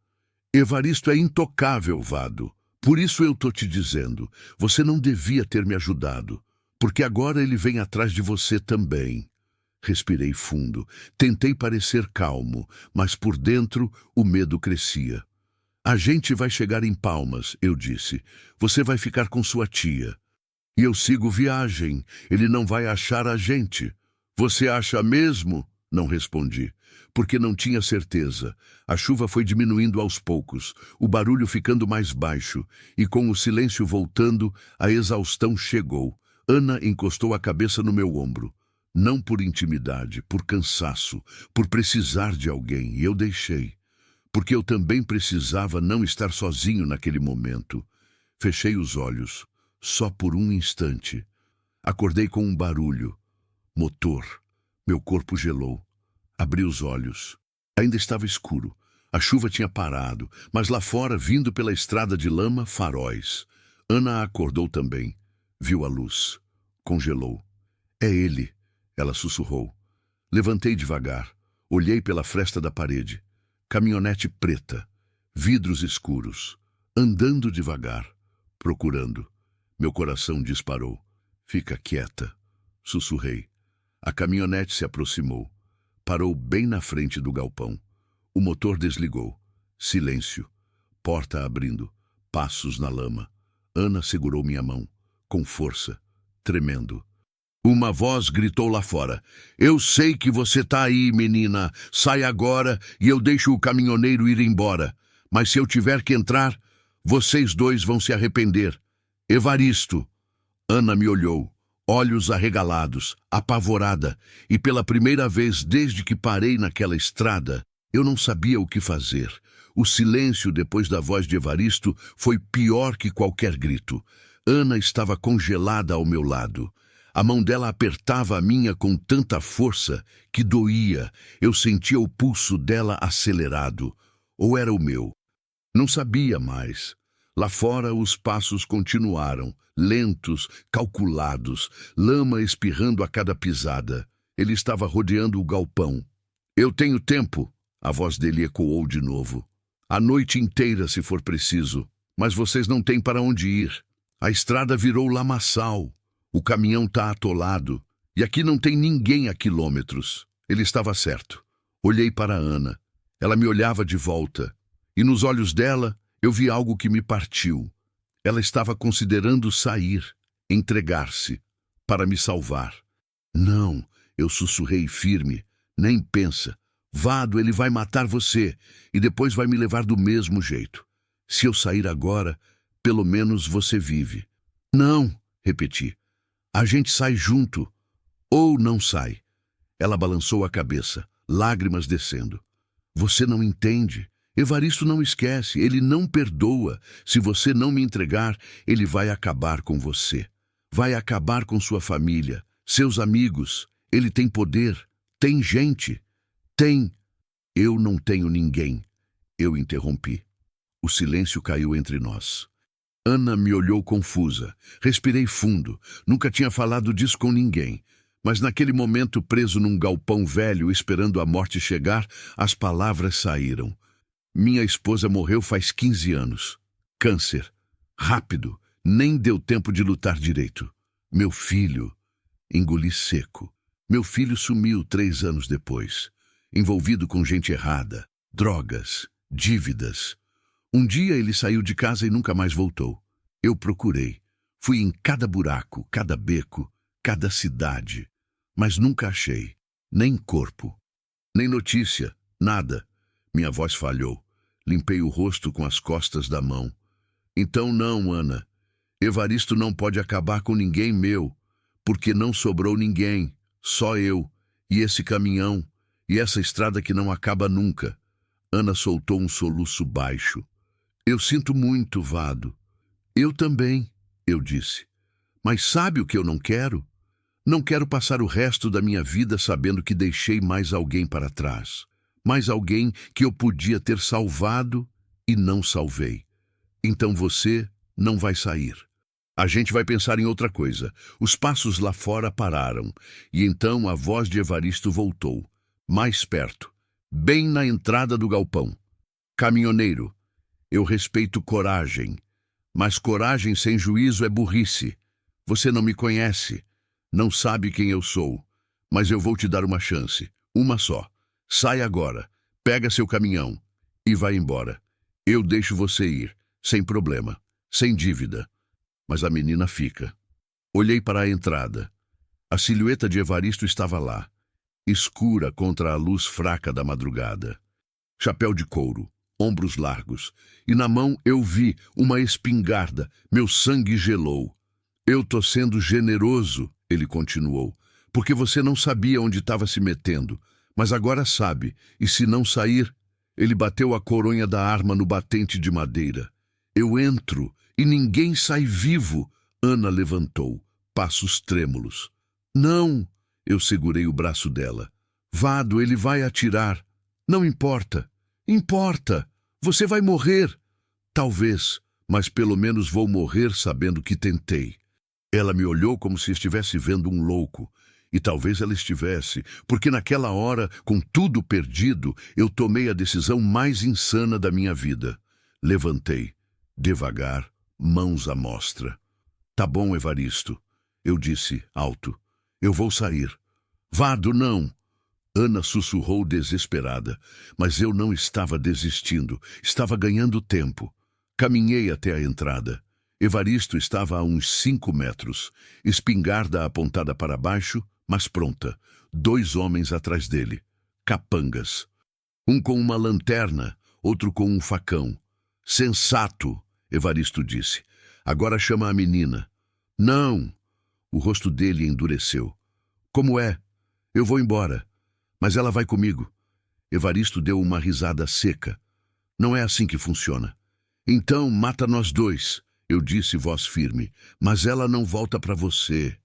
Evaristo é intocável, Vado. Por isso eu tô te dizendo, você não devia ter me ajudado. Porque agora ele vem atrás de você também. Respirei fundo. Tentei parecer calmo, mas por dentro o medo crescia. A gente vai chegar em Palmas, eu disse. Você vai ficar com sua tia. E eu sigo viagem. Ele não vai achar a gente. Você acha mesmo? Não respondi, porque não tinha certeza. A chuva foi diminuindo aos poucos, o barulho ficando mais baixo, e com o silêncio voltando, a exaustão chegou. Ana encostou a cabeça no meu ombro. Não por intimidade, por cansaço, por precisar de alguém, e eu deixei. Porque eu também precisava não estar sozinho naquele momento. Fechei os olhos, só por um instante. Acordei com um barulho. Motor. Meu corpo gelou. Abri os olhos. Ainda estava escuro. A chuva tinha parado, mas lá fora, vindo pela estrada de lama, faróis. Ana acordou também. Viu a luz. Congelou. É ele, ela sussurrou. Levantei devagar. Olhei pela fresta da parede. Caminhonete preta. Vidros escuros. Andando devagar. Procurando. Meu coração disparou. Fica quieta. Sussurrei. A caminhonete se aproximou. Parou bem na frente do galpão. O motor desligou. Silêncio. Porta abrindo. Passos na lama. Ana segurou minha mão. Com força, tremendo. Uma voz gritou lá fora. Eu sei que você tá aí, menina. Sai agora e eu deixo o caminhoneiro ir embora. Mas se eu tiver que entrar, vocês dois vão se arrepender. Evaristo. Ana me olhou, olhos arregalados, apavorada, e pela primeira vez desde que parei naquela estrada, eu não sabia o que fazer. O silêncio depois da voz de Evaristo foi pior que qualquer grito. Ana estava congelada ao meu lado. A mão dela apertava a minha com tanta força que doía. Eu sentia o pulso dela acelerado. Ou era o meu? Não sabia mais. Lá fora os passos continuaram, lentos, calculados, lama espirrando a cada pisada. Ele estava rodeando o galpão. Eu tenho tempo, a voz dele ecoou de novo. A noite inteira, se for preciso. Mas vocês não têm para onde ir. A estrada virou lamaçal. O caminhão tá atolado. E aqui não tem ninguém a quilômetros. Ele estava certo. Olhei para Ana. Ela me olhava de volta. E nos olhos dela, eu vi algo que me partiu. Ela estava considerando sair, entregar-se, para me salvar. Não, eu sussurrei firme. Nem pensa. Vado, ele vai matar você e depois vai me levar do mesmo jeito. Se eu sair agora, pelo menos você vive. Não, repeti. A gente sai junto. Ou não sai. Ela balançou a cabeça, lágrimas descendo. Você não entende. Evaristo não esquece, ele não perdoa. Se você não me entregar, ele vai acabar com você. Vai acabar com sua família, seus amigos. Ele tem poder, tem gente. Tem. Eu não tenho ninguém. Eu interrompi. O silêncio caiu entre nós. Ana me olhou confusa. Respirei fundo. Nunca tinha falado disso com ninguém. Mas naquele momento, preso num galpão velho, esperando a morte chegar, as palavras saíram. Minha esposa morreu faz 15 anos. Câncer. Rápido. Nem deu tempo de lutar direito. Meu filho. Engoli seco. Meu filho sumiu 3 anos depois. Envolvido com gente errada. Drogas. Dívidas. Um dia ele saiu de casa e nunca mais voltou. Eu procurei. Fui em cada buraco, cada beco, cada cidade. Mas nunca achei. Nem corpo. Nem notícia. Nada. Minha voz falhou. Limpei o rosto com as costas da mão. Então não, Ana. Evaristo não pode acabar com ninguém meu, porque não sobrou ninguém, só eu, e esse caminhão, e essa estrada que não acaba nunca. Ana soltou um soluço baixo. Eu sinto muito, Vado. Eu também, eu disse. Mas sabe o que eu não quero? Não quero passar o resto da minha vida sabendo que deixei mais alguém para trás. Mais alguém que eu podia ter salvado e não salvei. Então você não vai sair. A gente vai pensar em outra coisa. Os passos lá fora pararam, e então a voz de Evaristo voltou, mais perto, bem na entrada do galpão. Caminhoneiro, eu respeito coragem, mas coragem sem juízo é burrice. Você não me conhece, não sabe quem eu sou, mas eu vou te dar uma chance, uma só. Sai agora, pega seu caminhão e vai embora. Eu deixo você ir, sem problema, sem dívida. Mas a menina fica. Olhei para a entrada. A silhueta de Evaristo estava lá, escura contra a luz fraca da madrugada. Chapéu de couro, ombros largos, e na mão eu vi uma espingarda. Meu sangue gelou. Eu tô sendo generoso, ele continuou, porque você não sabia onde estava se metendo, mas agora sabe, e se não sair... Ele bateu a coronha da arma no batente de madeira. Eu entro e ninguém sai vivo. Ana levantou, passos trêmulos. Não, eu segurei o braço dela. Vado, ele vai atirar. Não importa. Importa. Você vai morrer. Talvez, mas pelo menos vou morrer sabendo que tentei. Ela me olhou como se estivesse vendo um louco. E talvez ela estivesse, porque naquela hora, com tudo perdido, eu tomei a decisão mais insana da minha vida. Levantei, devagar, mãos à mostra. Tá bom, Evaristo, eu disse, alto. Eu vou sair. Vado, não! Ana sussurrou desesperada, mas eu não estava desistindo, estava ganhando tempo. Caminhei até a entrada. Evaristo estava a uns 5 metros, espingarda apontada para baixo, mas pronta. 2 homens atrás dele, capangas. Um com uma lanterna, outro com um facão. Sensato, Evaristo disse. Agora chama a menina. Não! O rosto dele endureceu. Como é? Eu vou embora. Mas ela vai comigo. Evaristo deu uma risada seca. Não é assim que funciona. Então mata nós 2, eu disse, voz firme. Mas ela não volta para você.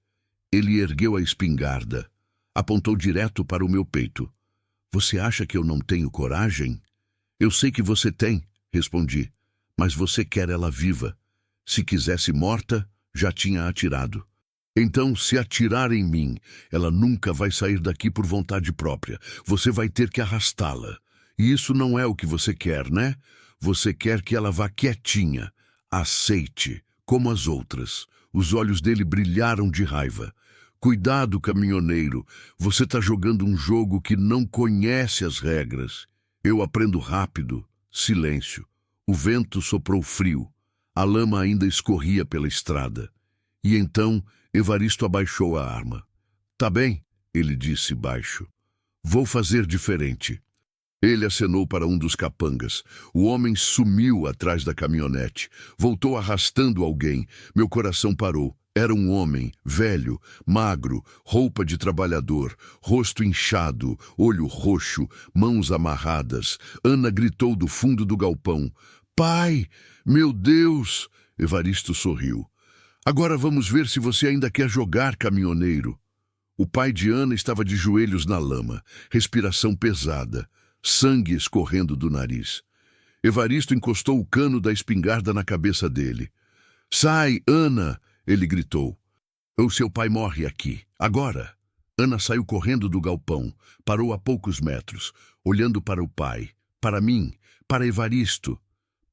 Ele ergueu a espingarda. Apontou direto para o meu peito. Você acha que eu não tenho coragem? Eu sei que você tem, respondi. Mas você quer ela viva. Se quisesse morta, já tinha atirado. Então, se atirar em mim, ela nunca vai sair daqui por vontade própria. Você vai ter que arrastá-la. E isso não é o que você quer, né? Você quer que ela vá quietinha. Aceite, como as outras. Os olhos dele brilharam de raiva. Cuidado, caminhoneiro. Você está jogando um jogo que não conhece as regras. Eu aprendo rápido. Silêncio. O vento soprou frio. A lama ainda escorria pela estrada. E então, Evaristo abaixou a arma. Tá bem, ele disse baixo. Vou fazer diferente. Ele acenou para um dos capangas. O homem sumiu atrás da caminhonete. Voltou arrastando alguém. Meu coração parou. Era um homem, velho, magro, roupa de trabalhador, rosto inchado, olho roxo, mãos amarradas. Ana gritou do fundo do galpão. Pai! Meu Deus! Evaristo sorriu. Agora vamos ver se você ainda quer jogar, caminhoneiro. O pai de Ana estava de joelhos na lama, respiração pesada, sangue escorrendo do nariz. Evaristo encostou o cano da espingarda na cabeça dele. Sai, Ana! Ele gritou. O seu pai morre aqui, agora. Ana saiu correndo do galpão, parou a poucos metros, olhando para o pai, para mim, para Evaristo.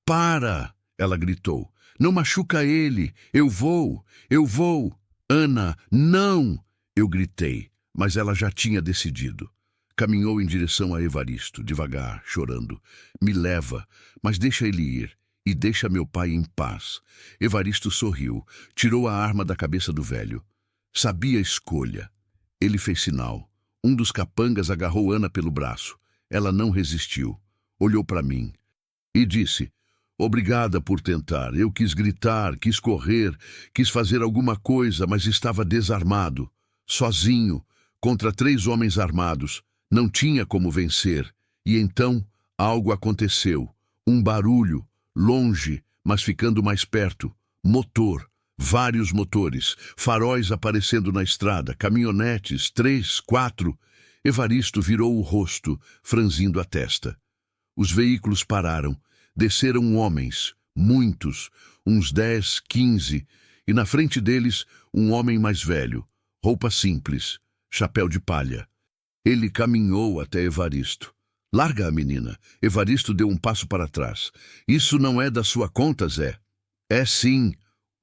Para! Ela gritou. Não machuca ele! Eu vou! Eu vou! Ana, não! Eu gritei, mas ela já tinha decidido. Caminhou em direção a Evaristo, devagar, chorando. Me leva, mas deixa ele ir. E deixa meu pai em paz. Evaristo sorriu, tirou a arma da cabeça do velho. Sabia a escolha. Ele fez sinal. Um dos capangas agarrou Ana pelo braço. Ela não resistiu. Olhou para mim e disse, Obrigada por tentar. Eu quis gritar, quis correr, quis fazer alguma coisa, mas estava desarmado, sozinho, contra 3 homens armados. Não tinha como vencer. E então algo aconteceu. Um barulho, longe, mas ficando mais perto. Motor. Vários motores, faróis aparecendo na estrada, caminhonetes, 3, 4. Evaristo virou o rosto, franzindo a testa. Os veículos pararam. Desceram homens, muitos, uns 10, 15, e na frente deles um homem mais velho, roupa simples, chapéu de palha. Ele caminhou até Evaristo. Larga a menina. Evaristo deu um passo para trás. Isso não é da sua conta, Zé. É sim.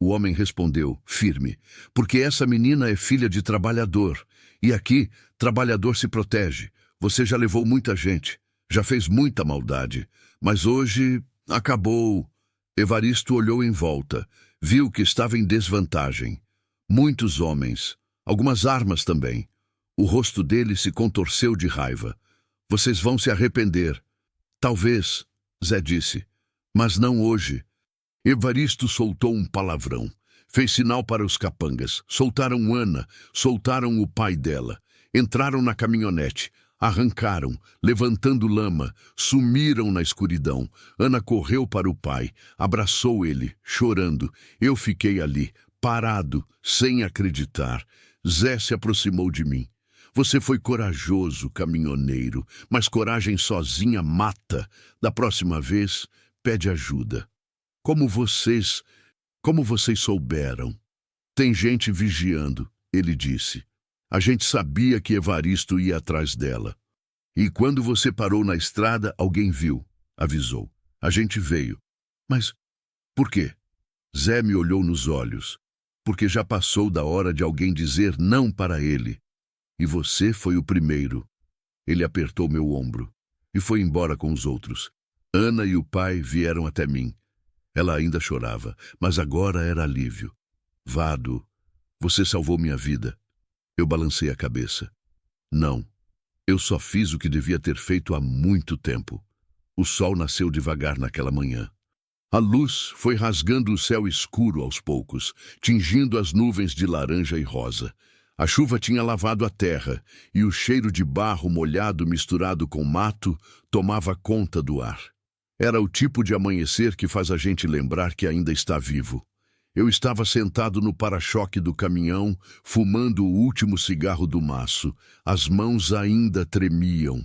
O homem respondeu, firme, porque essa menina é filha de trabalhador. E aqui, trabalhador se protege. Você já levou muita gente, já fez muita maldade. Mas hoje, acabou. Evaristo olhou em volta, viu que estava em desvantagem. Muitos homens, algumas armas também. O rosto dele se contorceu de raiva. Vocês vão se arrepender. Talvez, Zé disse, mas não hoje. Evaristo soltou um palavrão. Fez sinal para os capangas. Soltaram Ana, soltaram o pai dela. Entraram na caminhonete. Arrancaram, levantando lama, sumiram na escuridão. Ana correu para o pai, abraçou ele, chorando. Eu fiquei ali, parado, sem acreditar. Zé se aproximou de mim. Você foi corajoso, caminhoneiro, mas coragem sozinha mata. Da próxima vez, pede ajuda. Como vocês souberam? Tem gente vigiando, ele disse. A gente sabia que Evaristo ia atrás dela. E quando você parou na estrada, alguém viu, avisou. A gente veio. Mas por quê? Zé me olhou nos olhos. Porque já passou da hora de alguém dizer não para ele. E você foi o primeiro. Ele apertou meu ombro e foi embora com os outros. Ana e o pai vieram até mim. Ela ainda chorava, mas agora era alívio. Vado, você salvou minha vida. Eu balancei a cabeça. Não, eu só fiz o que devia ter feito há muito tempo. O sol nasceu devagar naquela manhã. A luz foi rasgando o céu escuro aos poucos, tingindo as nuvens de laranja e rosa. A chuva tinha lavado a terra, e o cheiro de barro molhado misturado com mato tomava conta do ar. Era o tipo de amanhecer que faz a gente lembrar que ainda está vivo. Eu estava sentado no para-choque do caminhão, fumando o último cigarro do maço. As mãos ainda tremiam.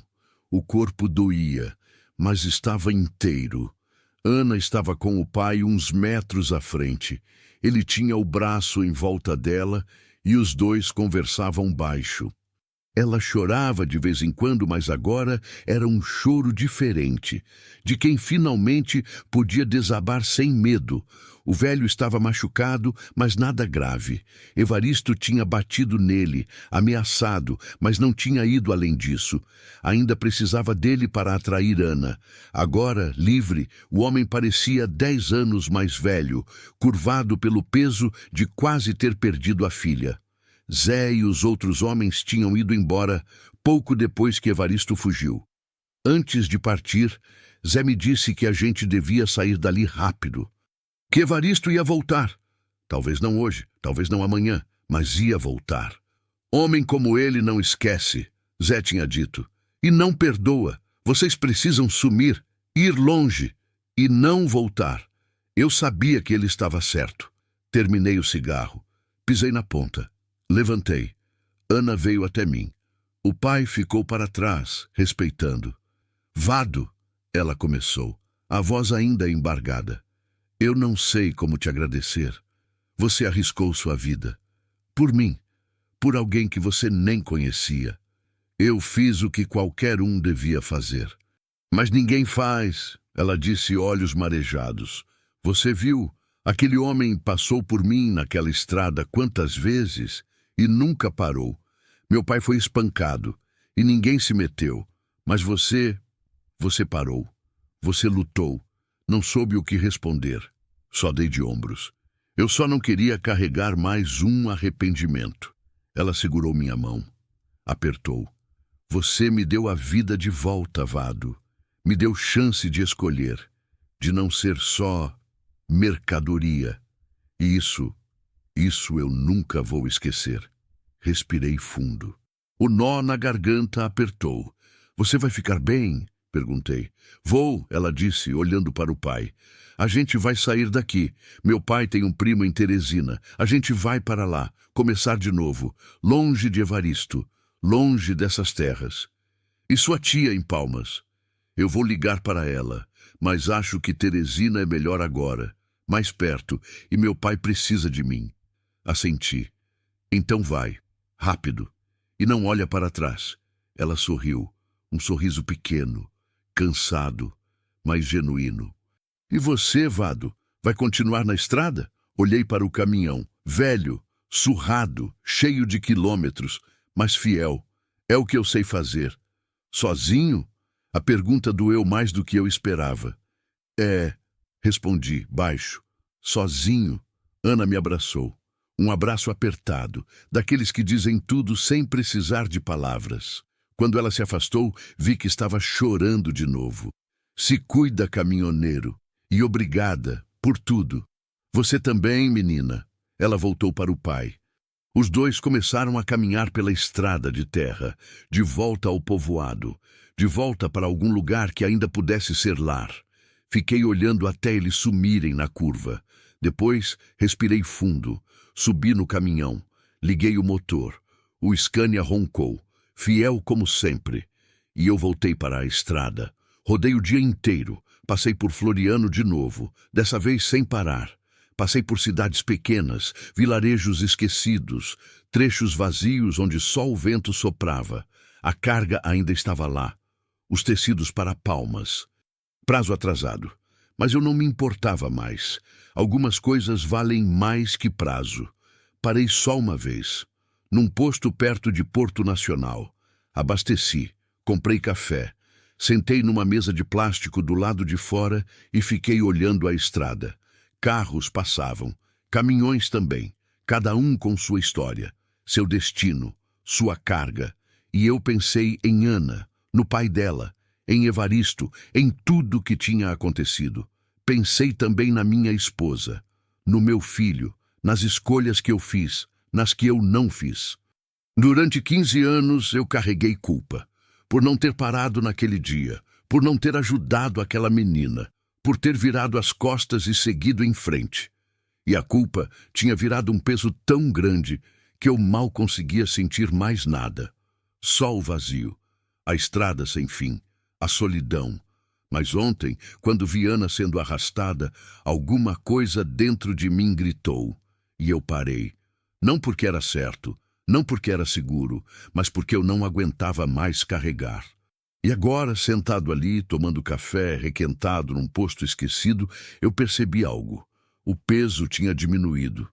O corpo doía, mas estava inteiro. Ana estava com o pai uns metros à frente. Ele tinha o braço em volta dela e os dois conversavam baixo. Ela chorava de vez em quando, mas agora era um choro diferente, de quem finalmente podia desabar sem medo. O velho estava machucado, mas nada grave. Evaristo tinha batido nele, ameaçado, mas não tinha ido além disso. Ainda precisava dele para atrair Ana. Agora, livre, o homem parecia 10 anos mais velho, curvado pelo peso de quase ter perdido a filha. Zé e os outros homens tinham ido embora pouco depois que Evaristo fugiu. Antes de partir, Zé me disse que a gente devia sair dali rápido. Que Evaristo ia voltar. Talvez não hoje, talvez não amanhã, mas ia voltar. Homem como ele não esquece, Zé tinha dito. E não perdoa. Vocês precisam sumir, ir longe e não voltar. Eu sabia que ele estava certo. Terminei o cigarro. Pisei na ponta. Levantei. Ana veio até mim. O pai ficou para trás, respeitando. Vado, ela começou, a voz ainda embargada. Eu não sei como te agradecer. Você arriscou sua vida. Por mim, por alguém que você nem conhecia. Eu fiz o que qualquer um devia fazer. Mas ninguém faz, ela disse, olhos marejados. Você viu? Aquele homem passou por mim naquela estrada quantas vezes e nunca parou. Meu pai foi espancado e ninguém se meteu. Mas você parou. Você lutou. Não soube o que responder. Só dei de ombros. Eu só não queria carregar mais um arrependimento. Ela segurou minha mão. Apertou. Você me deu a vida de volta, Vado. Me deu chance de escolher. de não ser só mercadoria. E isso eu nunca vou esquecer. Respirei fundo. O nó na garganta apertou. Você vai ficar bem? Perguntei. Vou, ela disse, olhando para o pai. A gente vai sair daqui. Meu pai tem um primo em Teresina. A gente vai para lá, começar de novo, longe de Evaristo, longe dessas terras. E sua tia em Palmas? Eu vou ligar para ela, mas acho que Teresina é melhor agora, mais perto, e meu pai precisa de mim. Assenti. Então vai, rápido, e não olha para trás. Ela sorriu, um sorriso pequeno, cansado, mas genuíno. E você, Vado, vai continuar na estrada? Olhei para o caminhão, velho, surrado, cheio de quilômetros, mas fiel. É o que eu sei fazer. Sozinho? A pergunta doeu mais do que eu esperava. Respondi, baixo. Sozinho? Ana me abraçou. Um abraço apertado, daqueles que dizem tudo sem precisar de palavras. Quando ela se afastou, vi que estava chorando de novo. Se cuida, caminhoneiro. E obrigada por tudo. Você também, menina. Ela voltou para o pai. Os dois começaram a caminhar pela estrada de terra, de volta ao povoado, de volta para algum lugar que ainda pudesse ser lar. Fiquei olhando até eles sumirem na curva. Depois, respirei fundo, subi no caminhão, liguei o motor. O Scania roncou, fiel como sempre. E eu voltei para a estrada. Rodei o dia inteiro. Passei por Floriano de novo, dessa vez sem parar. Passei por cidades pequenas, vilarejos esquecidos, trechos vazios onde só o vento soprava. A carga ainda estava lá. Os tecidos para Palmas. Prazo atrasado. Mas eu não me importava mais. Algumas coisas valem mais que prazo. Parei só uma vez, num posto perto de Porto Nacional. Abasteci, comprei café. Sentei numa mesa de plástico do lado de fora e fiquei olhando a estrada. Carros passavam, caminhões também, cada um com sua história, seu destino, sua carga. E eu pensei em Ana, no pai dela, em Evaristo, em tudo que tinha acontecido. Pensei também na minha esposa, no meu filho, nas escolhas que eu fiz, nas que eu não fiz. Durante 15 anos eu carreguei culpa. Por não ter parado naquele dia, por não ter ajudado aquela menina, por ter virado as costas e seguido em frente. E a culpa tinha virado um peso tão grande que eu mal conseguia sentir mais nada. Só o vazio, a estrada sem fim, a solidão. Mas ontem, quando vi Ana sendo arrastada, alguma coisa dentro de mim gritou. E eu parei. Não porque era certo, não porque era seguro, mas porque eu não aguentava mais carregar. E agora, sentado ali, tomando café, requentado num posto esquecido, eu percebi algo. O peso tinha diminuído.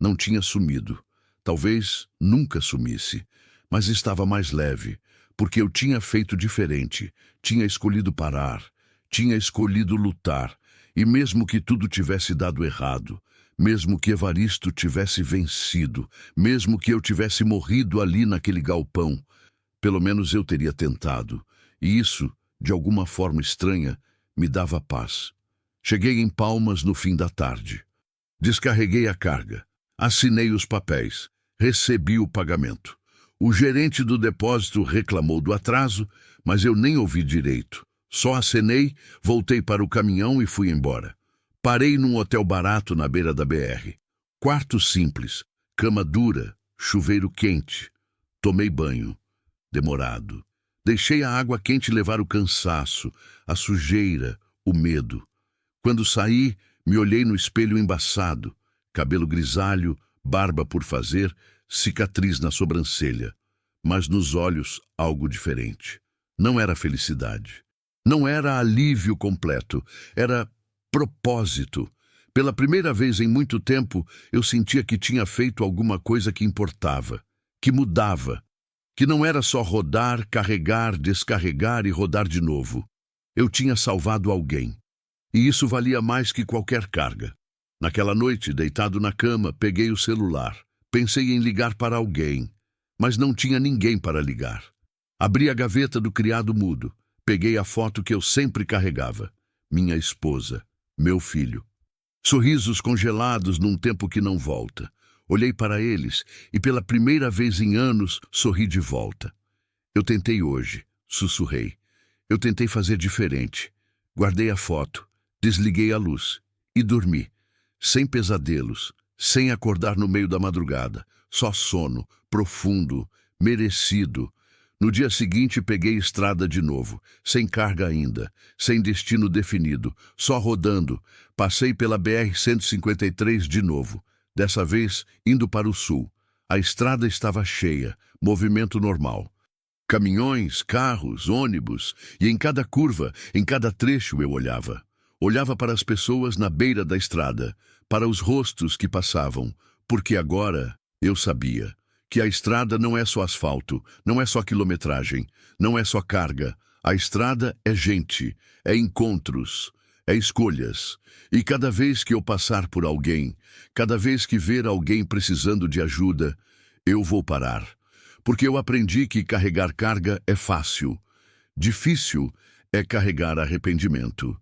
Não tinha sumido. Talvez nunca sumisse. Mas estava mais leve, porque eu tinha feito diferente. Tinha escolhido parar. Tinha escolhido lutar. E mesmo que tudo tivesse dado errado, mesmo que Evaristo tivesse vencido, mesmo que eu tivesse morrido ali naquele galpão, pelo menos eu teria tentado. E isso, de alguma forma estranha, me dava paz. Cheguei em Palmas no fim da tarde. Descarreguei a carga. Assinei os papéis. Recebi o pagamento. O gerente do depósito reclamou do atraso, mas eu nem ouvi direito. Só acenei, voltei para o caminhão e fui embora. Parei num hotel barato na beira da BR. Quarto simples, cama dura, chuveiro quente. Tomei banho. Demorado. Deixei a água quente levar o cansaço, a sujeira, o medo. Quando saí, me olhei no espelho embaçado. Cabelo grisalho, barba por fazer, cicatriz na sobrancelha. Mas nos olhos, algo diferente. Não era felicidade. Não era alívio completo. Era propósito. Pela primeira vez em muito tempo, eu sentia que tinha feito alguma coisa que importava, que mudava, que não era só rodar, carregar, descarregar e rodar de novo. Eu tinha salvado alguém. E isso valia mais que qualquer carga. Naquela noite, deitado na cama, peguei o celular. Pensei em ligar para alguém, mas não tinha ninguém para ligar. Abri a gaveta do criado mudo. Peguei a foto que eu sempre carregava. Minha esposa. meu filho. Sorrisos congelados num tempo que não volta. Olhei para eles e pela primeira vez em anos sorri de volta. Eu tentei hoje, sussurrei. Eu tentei fazer diferente. Guardei a foto, desliguei a luz e dormi, sem pesadelos, sem acordar no meio da madrugada, só sono, profundo, merecido. No dia seguinte peguei estrada de novo, sem carga ainda, sem destino definido, só rodando. Passei pela BR-153 de novo, dessa vez indo para o sul. A estrada estava cheia, movimento normal. Caminhões, carros, ônibus, e em cada curva, em cada trecho eu olhava. Olhava para as pessoas na beira da estrada, para os rostos que passavam, porque agora eu sabia que a estrada não é só asfalto, não é só quilometragem, não é só carga. A estrada é gente, é encontros, é escolhas. E cada vez que eu passar por alguém, cada vez que ver alguém precisando de ajuda, eu vou parar. Porque eu aprendi que carregar carga é fácil. Difícil é carregar arrependimento.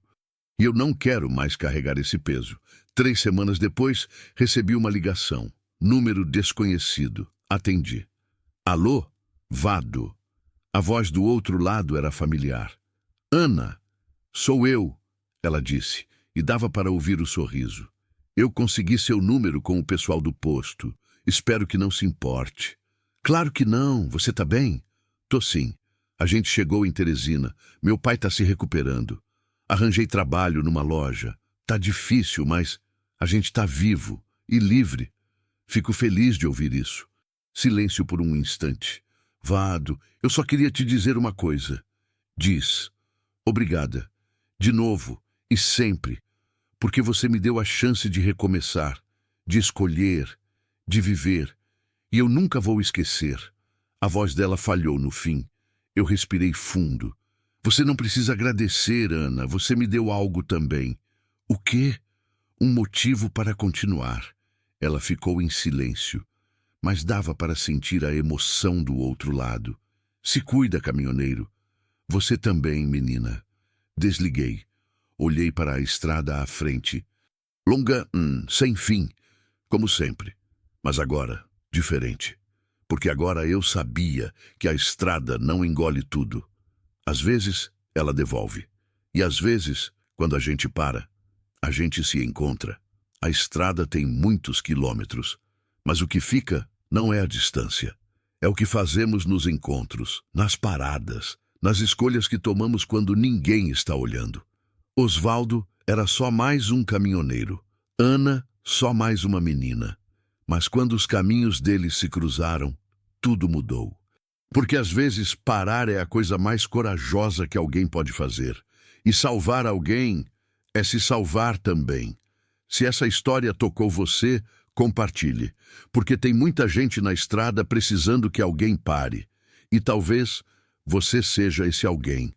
E eu não quero mais carregar esse peso. 3 semanas depois, recebi uma ligação. Número desconhecido. Atendi. Alô? Vado. A voz do outro lado era familiar. Ana, sou eu, ela disse, e dava para ouvir o sorriso. Eu consegui seu número com o pessoal do posto. Espero que não se importe. Claro que não. Você tá bem? Tô sim. A gente chegou em Teresina. Meu pai tá se recuperando. Arranjei trabalho numa loja. Tá difícil, mas a gente tá vivo e livre. Fico feliz de ouvir isso. Silêncio por um instante. Vado, eu só queria te dizer uma coisa. Diz. Obrigada. De novo e sempre. Porque você me deu a chance de recomeçar, de escolher, de viver. E eu nunca vou esquecer. A voz dela falhou no fim. Eu respirei fundo. Você não precisa agradecer, Ana. Você me deu algo também. O quê? Um motivo para continuar. Ela ficou em silêncio, mas dava para sentir a emoção do outro lado. Se cuida, caminhoneiro. Você também, menina. Desliguei. Olhei para a estrada à frente. Longa, sem fim, como sempre. Mas agora, diferente. Porque agora eu sabia que a estrada não engole tudo. Às vezes, ela devolve. E às vezes, quando a gente para, a gente se encontra. A estrada tem muitos quilômetros, mas o que fica não é a distância. É o que fazemos nos encontros, nas paradas, nas escolhas que tomamos quando ninguém está olhando. Osvaldo era só mais um caminhoneiro. Ana, só mais uma menina. Mas quando os caminhos deles se cruzaram, tudo mudou. Porque às vezes parar é a coisa mais corajosa que alguém pode fazer. E salvar alguém é se salvar também. Se essa história tocou você, compartilhe. Porque tem muita gente na estrada precisando que alguém pare. E talvez você seja esse alguém.